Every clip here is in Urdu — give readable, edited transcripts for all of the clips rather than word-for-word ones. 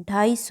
250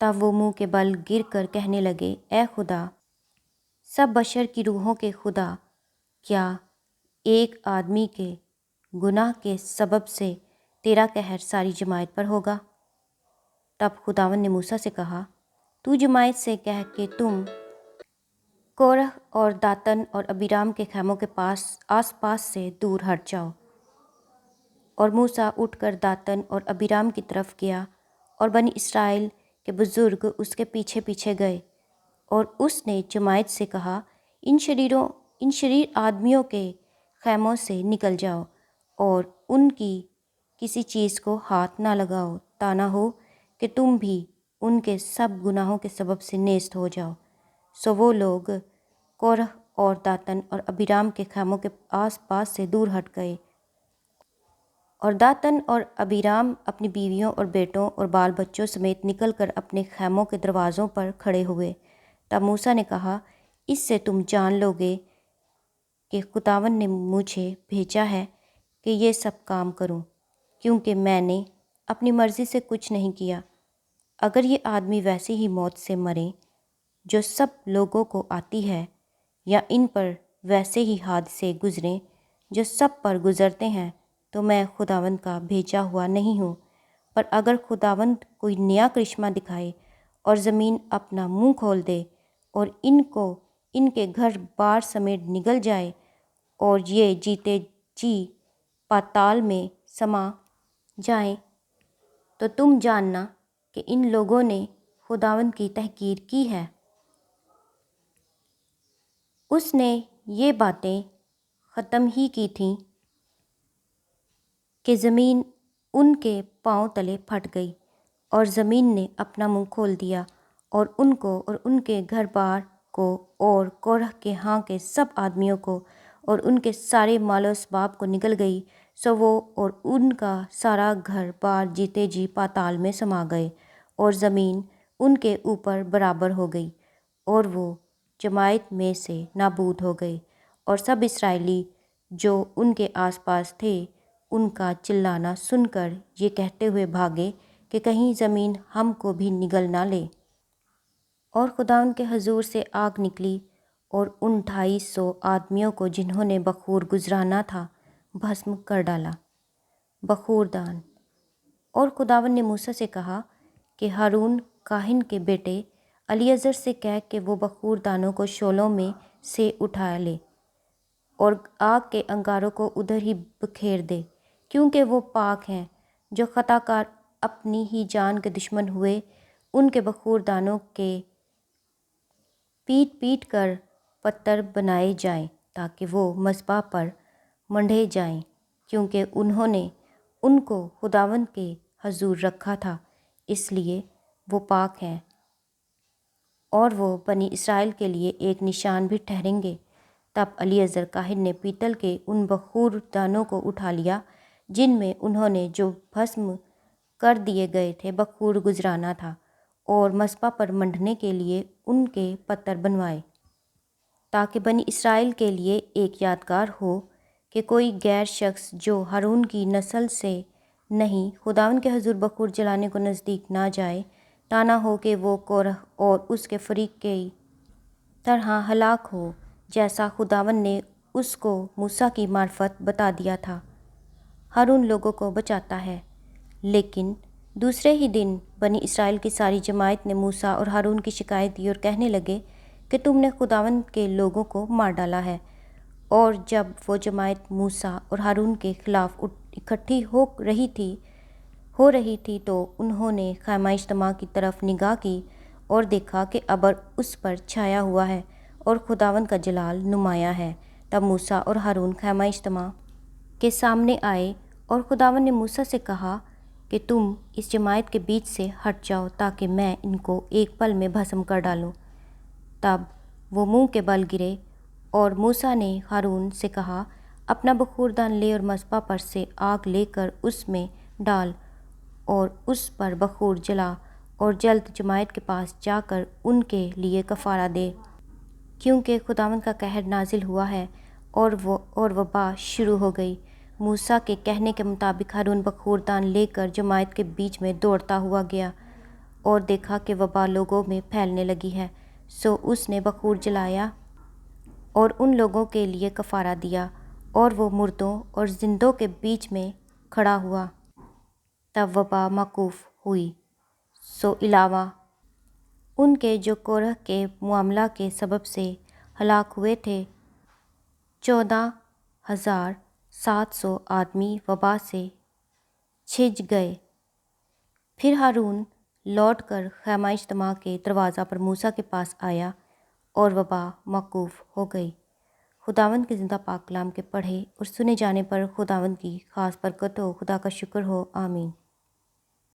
تب وہ منہ کے بل گر کر کہنے لگے، اے خدا، سب بشر کی روحوں کے خدا، کیا ایک آدمی کے گناہ کے سبب سے تیرا قہر ساری جماعت پر ہوگا؟ تب خداوند نے موسیٰ سے کہا، تو جماعت سے کہہ کہ تم کورح اور داتن اور ابیرام کے خیموں کے آس پاس سے دور ہٹ جاؤ۔ اور موسیٰ اٹھ کر داتن اور ابیرام کی طرف گیا، اور بنی اسرائیل کے بزرگ اس کے پیچھے پیچھے گئے۔ اور اس نے جماعت سے کہا، ان شریر آدمیوں کے خیموں سے نکل جاؤ اور ان کی کسی چیز کو ہاتھ نہ لگاؤ، تا نہ ہو کہ تم بھی ان کے سب گناہوں کے سبب سے نیست ہو جاؤ۔ سو وہ لوگ کورح اور داتن اور ابیرام کے خیموں کے آس پاس سے دور ہٹ گئے، اور داتن اور ابیرام اپنی بیویوں اور بیٹوں اور بال بچوں سمیت نکل کر اپنے خیموں کے دروازوں پر کھڑے ہوئے۔ تب موسیٰ نے کہا، اس سے تم جان لو گے کہ خداوند نے مجھے بھیجا ہے کہ یہ سب کام کروں، کیونکہ میں نے اپنی مرضی سے کچھ نہیں کیا۔ اگر یہ آدمی ویسے ہی موت سے مریں جو سب لوگوں کو آتی ہے، یا ان پر ویسے ہی حادثے گزریں جو سب پر گزرتے ہیں، تو میں خداوند کا بھیجا ہوا نہیں ہوں۔ پر اگر خداوند کوئی نیا کرشمہ دکھائے اور زمین اپنا منہ کھول دے اور ان کے گھر بار سمیت نگل جائے اور یہ جیتے جی پاتال میں سما جائیں، تو تم جاننا کہ ان لوگوں نے خداوند کی تحقیر کی ہے۔ اس نے یہ باتیں ختم ہی کی تھیں کہ زمین ان کے پاؤں تلے پھٹ گئی، اور زمین نے اپنا منہ کھول دیا اور ان کو اور ان کے گھر بار کو اور کورح کے ہاں کے سب آدمیوں کو اور ان کے سارے مال و اسباب کو نگل گئی۔ سو وہ اور ان کا سارا گھر بار جیتے جی پاتال میں سما گئے، اور زمین ان کے اوپر برابر ہو گئی، اور وہ جماعت میں سے نابود ہو گئے۔ اور سب اسرائیلی جو ان کے آس پاس تھے ان کا چلانا سن کر یہ کہتے ہوئے بھاگے کہ کہیں زمین ہم کو بھی نگل نہ لے۔ اور خداوند کے حضور سے آگ نکلی اور ان 250 آدمیوں کو جنہوں نے بخور گزرانا تھا بھسم کر ڈالا۔ بخور دان۔ اور خداوند نے موسیٰ سے کہا کہ ہارون کاہن کے بیٹے الیعزر سے کہہ کہ وہ بخور دانوں کو شعلوں میں سے اٹھا لے اور آگ کے انگاروں کو ادھر ہی بکھیر دے، کیونکہ وہ پاک ہیں۔ جو خطا کار اپنی ہی جان کے دشمن ہوئے، ان کے بخور دانوں کے پیٹ پیٹ کر پتھر بنائے جائیں، تاکہ وہ مذبح پر منڈھے جائیں، کیونکہ انہوں نے ان کو خداوند کے حضور رکھا تھا، اس لیے وہ پاک ہیں، اور وہ بنی اسرائیل کے لیے ایک نشان بھی ٹھہریں گے۔ تب الیعزر کاہن نے پیتل کے ان بخور دانوں کو اٹھا لیا جن میں انہوں نے جو بھسم کر دیے گئے تھے بخور گزرانا تھا، اور مذبح پر منڈھنے کے لیے ان کے پتھر بنوائے، تاکہ بنی اسرائیل کے لیے ایک یادگار ہو کہ کوئی غیر شخص جو ہارون کی نسل سے نہیں خداوند کے حضور بخور جلانے کو نزدیک نہ جائے، تا نہ ہو کہ وہ کورح اور اس کے فریق کی طرح ہلاک ہو، جیسا خداوند نے اس کو موسیٰ کی معرفت بتا دیا تھا۔ ہارون لوگوں کو بچاتا ہے۔ لیکن دوسرے ہی دن بنی اسرائیل کی ساری جماعت نے موسیٰ اور ہارون کی شکایت دی اور کہنے لگے کہ تم نے خداوند کے لوگوں کو مار ڈالا ہے۔ اور جب وہ جماعت موسیٰ اور ہارون کے خلاف اکٹھی ہو رہی تھی تو انہوں نے خیمہ اجتماع کی طرف نگاہ کی اور دیکھا کہ ابر اس پر چھایا ہوا ہے اور خداوند کا جلال نمایاں ہے۔ تب موسیٰ اور ہارون خیمہ اجتماع کے سامنے آئے، اور خداوند نے موسیٰ سے کہا کہ تم اس جماعت کے بیچ سے ہٹ جاؤ تاکہ میں ان کو ایک پل میں بھسم کر ڈالوں۔ تب وہ منہ کے بل گرے، اور موسیٰ نے ہارون سے کہا، اپنا بخور دان لے اور مذبح پر سے آگ لے کر اس میں ڈال اور اس پر بخور جلا، اور جلد جماعت کے پاس جا کر ان کے لیے کفارہ دے، کیونکہ خداوند کا قہر نازل ہوا ہے اور وبا شروع ہو گئی۔ موسیٰ کے کہنے کے مطابق ہارون بخور دان لے کر جماعت کے بیچ میں دوڑتا ہوا گیا اور دیکھا کہ وبا لوگوں میں پھیلنے لگی ہے، سو اس نے بخور جلایا اور ان لوگوں کے لیے کفارہ دیا، اور وہ مردوں اور زندوں کے بیچ میں کھڑا ہوا۔ تب وبا موقوف ہوئی۔ سو علاوہ ان کے جو کورح کے معاملہ کے سبب سے ہلاک ہوئے تھے، 14,700 آدمی وبا سے چھج گئے۔ پھر ہارون لوٹ کر خیمہ اجتماع کے دروازہ پر موسیٰ کے پاس آیا اور وبا موقوف ہو گئی۔ خداوند کے زندہ پاک کلام کے پڑھے اور سنے جانے پر خداوند کی خاص برکت ہو۔ خدا کا شکر ہو، آمین۔